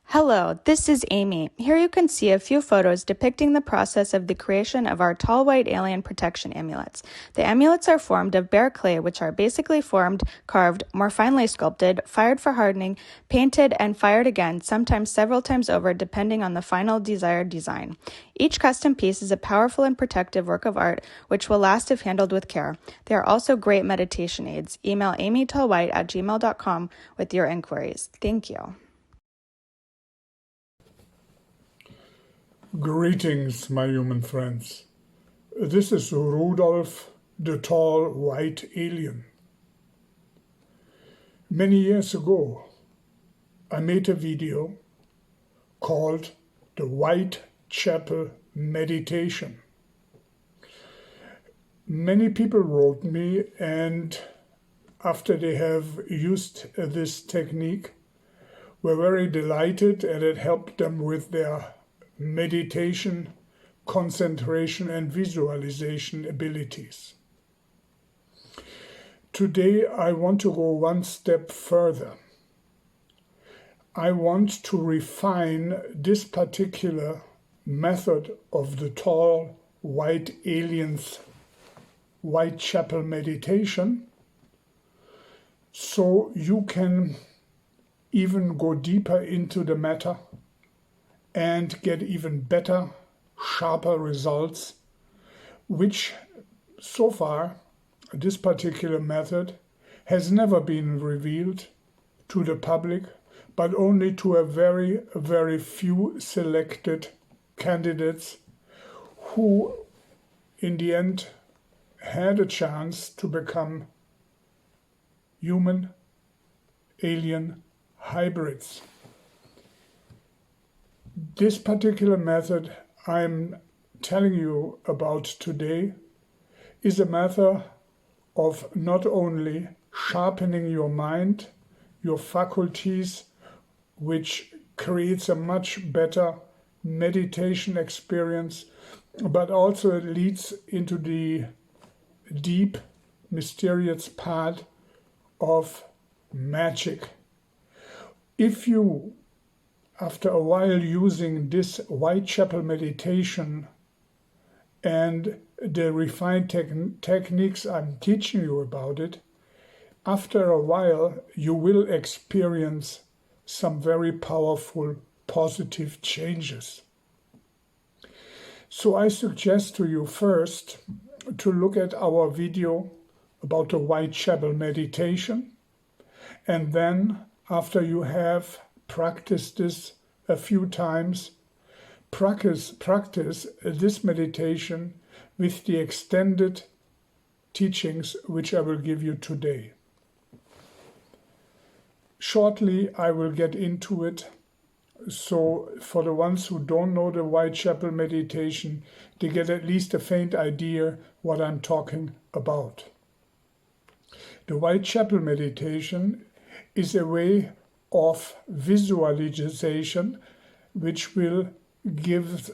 Hello, this is Amy. Here you can see a few photos depicting the process of the creation of our tall white alien protection amulets. The amulets are formed of bare clay, which are basically formed, carved, more finely sculpted, fired for hardening, painted, and fired again, sometimes several times over, depending on the final desired design. Each custom piece is a powerful and protective work of art, which will last if handled with care. They are also great meditation aids. Email amytallwhite@gmail.com with your inquiries. Thank you. Greetings, my human friends. This is Rudolf, the tall white alien. Many years ago, I made a video called the Whitechapel Meditation. Many people wrote me, and after they have used this technique, were very delighted, and it helped them with their meditation, concentration, and visualization abilities. Today, I want to go one step further. I want to refine this particular method of the tall white aliens Whitechapel meditation, so you can even go deeper into the matter and get even better, sharper results, which so far, this particular method has never been revealed to the public, but only to a very, very few selected candidates who in the end had a chance to become human alien hybrids. This particular method I'm telling you about today is a method of not only sharpening your mind, your faculties, which creates a much better meditation experience, but also it leads into the deep, mysterious part of magic. If you, after a while using this Whitechapel meditation and the refined techniques I'm teaching you about it, after a while you will experience some very powerful positive changes. So I suggest to you first to look at our video about the Whitechapel meditation, and then after you have practiced this a few times, practice this meditation with the extended teachings which I will give you today. Shortly I will get into it, so for the ones who don't know the Whitechapel meditation, they get at least a faint idea what I'm talking about. The Whitechapel meditation is a way of visualization which will give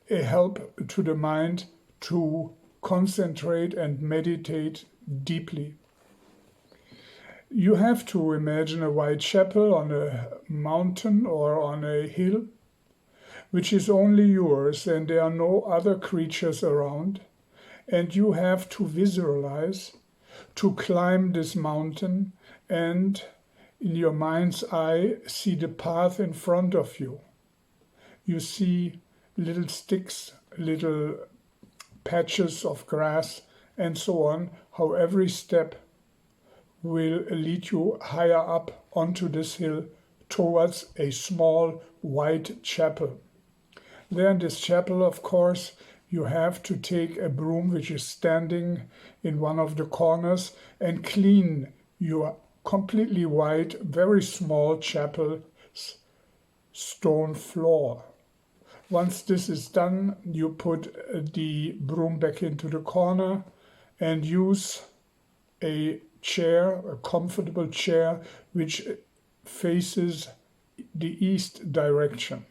a help to the mind to concentrate and meditate deeply. You have to imagine a Whitechapel on a mountain or on a hill, which is only yours, and there are no other creatures around, and you have to visualize to climb this mountain and in your mind's eye see the path in front of you. You see little sticks, little patches of grass, and so on, how every step will lead you higher up onto this hill towards a small white chapel. There in this chapel, of course, you have to take a broom which is standing in one of the corners and clean your completely white, very small chapel's stone floor. Once this is done, you put the broom back into the corner and use a chair, a comfortable chair, which faces the east direction.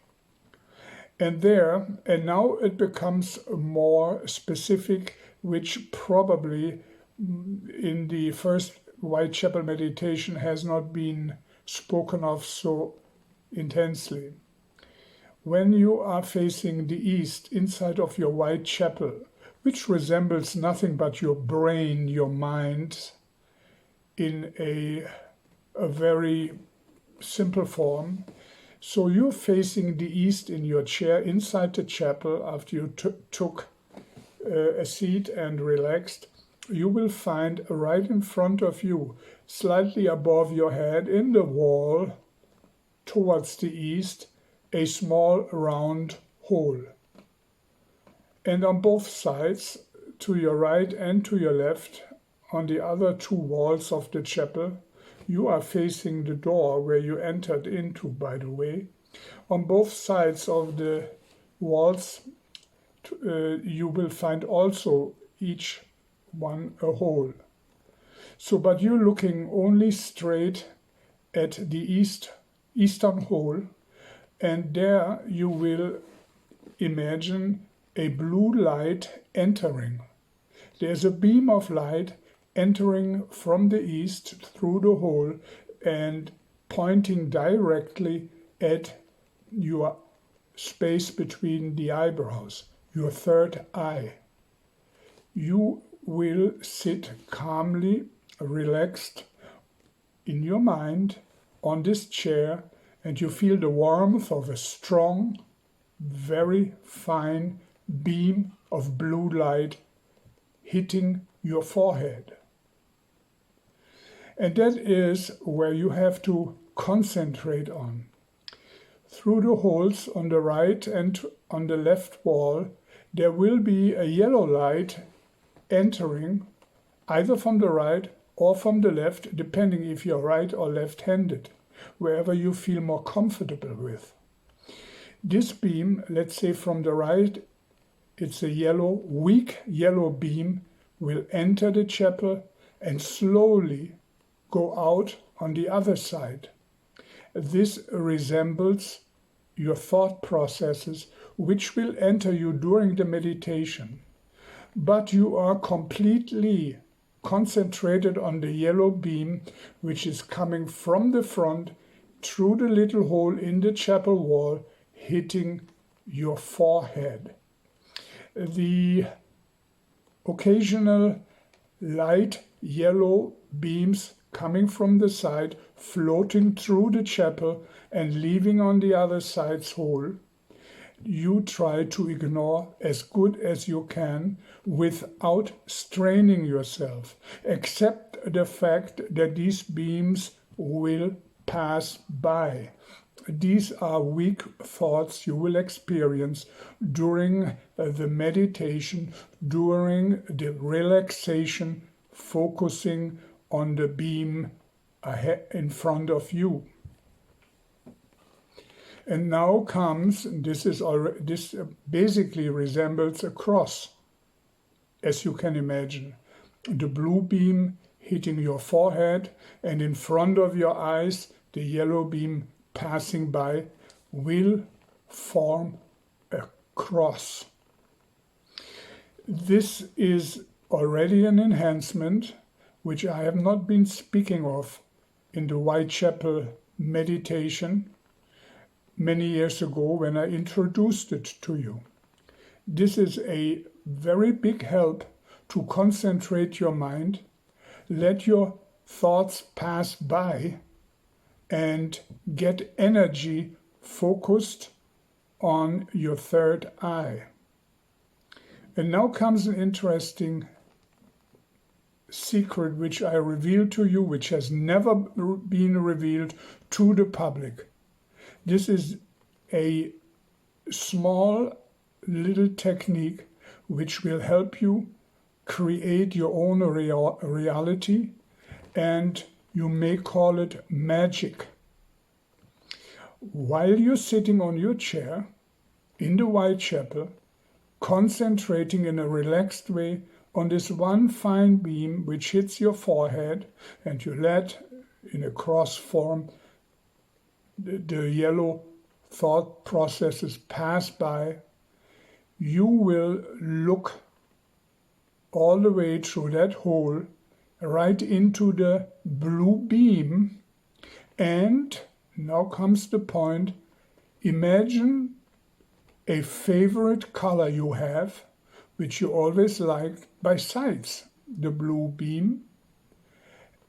And now it becomes more specific, which probably in the first Whitechapel meditation has not been spoken of so intensely. When you are facing the east inside of your white chapel, which resembles nothing but your brain, your mind, in a very simple form. So you're facing the east in your chair inside the chapel after you took a seat and relaxed. You will find right in front of you, slightly above your head in the wall towards the east, a small round hole. And on both sides, to your right and to your left, on the other two walls of the chapel, you are facing the door where you entered into, by the way. On both sides of the walls, you will find also each one a hole. So, but you're looking only straight at the eastern hole, and there you will imagine a blue light entering. There's a beam of light entering from the east through the hole and pointing directly at your space between the eyebrows, your third eye. You will sit calmly, relaxed in your mind on this chair, and you feel the warmth of a strong, very fine beam of blue light hitting your forehead. And that is where you have to concentrate on. Through the holes on the right and on the left wall, there will be a yellow light entering either from the right or from the left, depending if you're right or left-handed, wherever you feel more comfortable with. This beam, let's say from the right, it's a yellow, weak yellow beam, will enter the chapel and slowly go out on the other side. This resembles your thought processes, which will enter you during the meditation. But you are completely concentrated on the yellow beam, which is coming from the front through the little hole in the chapel wall, hitting your forehead. The occasional light yellow beams coming from the side, floating through the chapel and leaving on the other side's hole, you try to ignore as good as you can without straining yourself. Accept the fact that these beams will pass by. These are weak thoughts you will experience during the meditation, during the relaxation, focusing on the beam ahead in front of you. And now comes, this basically resembles a cross, as you can imagine. The blue beam hitting your forehead, and in front of your eyes, the yellow beam passing by will form a cross. This is already an enhancement, which I have not been speaking of in the Whitechapel meditation many years ago when I introduced it to you. This is a very big help to concentrate your mind, let your thoughts pass by, and get energy focused on your third eye. And now comes an interesting secret which I reveal to you, which has never been revealed to the public. This is a small little technique which will help you create your own reality, and you may call it magic. While you're sitting on your chair in the Whitechapel, concentrating in a relaxed way on this one fine beam which hits your forehead, and you let in a cross form the yellow thought processes pass by, you will look all the way through that hole right into the blue beam. And now comes the point. Imagine a favorite color you have, which you always liked, besides the blue beam,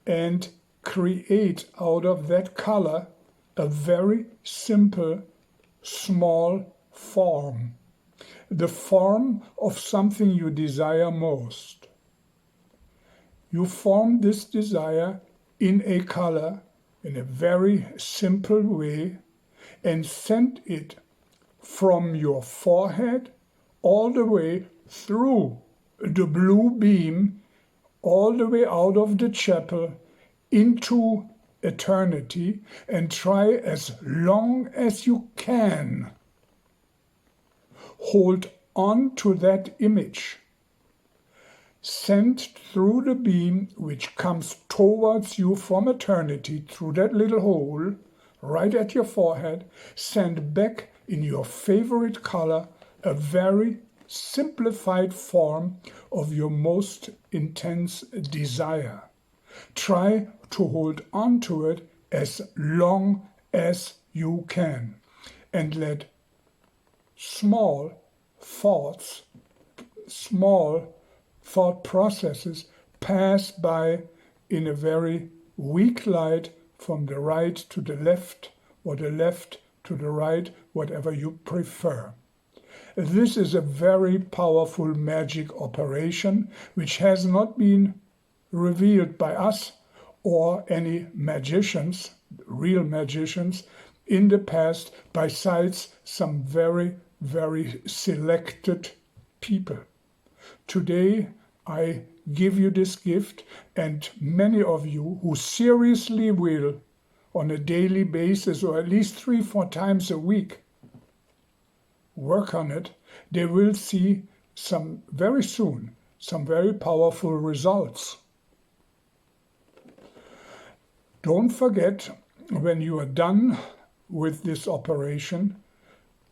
and create out of that color a very simple, small form. The form of something you desire most. You form this desire in a color in a very simple way and send it from your forehead all the way through the blue beam, all the way out of the chapel into eternity, and try as long as you can. Hold on to that image. Send through the beam which comes towards you from eternity through that little hole right at your forehead. Send back in your favorite color a very simplified form of your most intense desire. Try to hold on to it as long as you can, and let small thoughts, small thought processes pass by in a very weak light from the right to the left, or the left to the right, whatever you prefer. This is a very powerful magic operation which has not been revealed by us or any magicians, real magicians, in the past, besides some very, very selected people. Today, I give you this gift, and many of you who seriously will, on a daily basis or at least 3-4 times a week, work on it, they will see very soon some very powerful results. Don't forget, when you are done with this operation,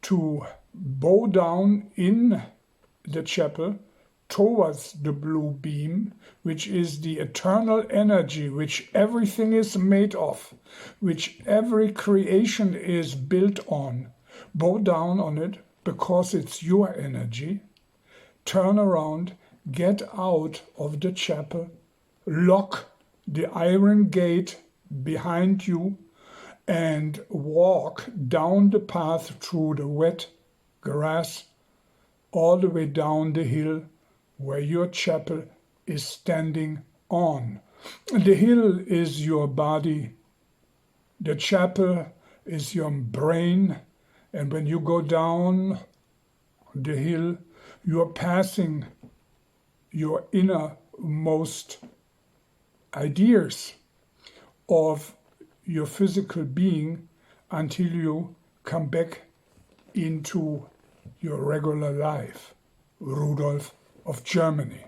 to bow down in the chapel towards the blue beam, which is the eternal energy which everything is made of, which every creation is built on. Bow down on it because it's your energy. Turn around, get out of the chapel, lock the iron gate behind you, and walk down the path through the wet grass all the way down the hill where your chapel is standing on. The hill is your body, the chapel is your brain, and when you go down the hill, you are passing your innermost ideas of your physical being until you come back into your regular life. Rudolf of Germany.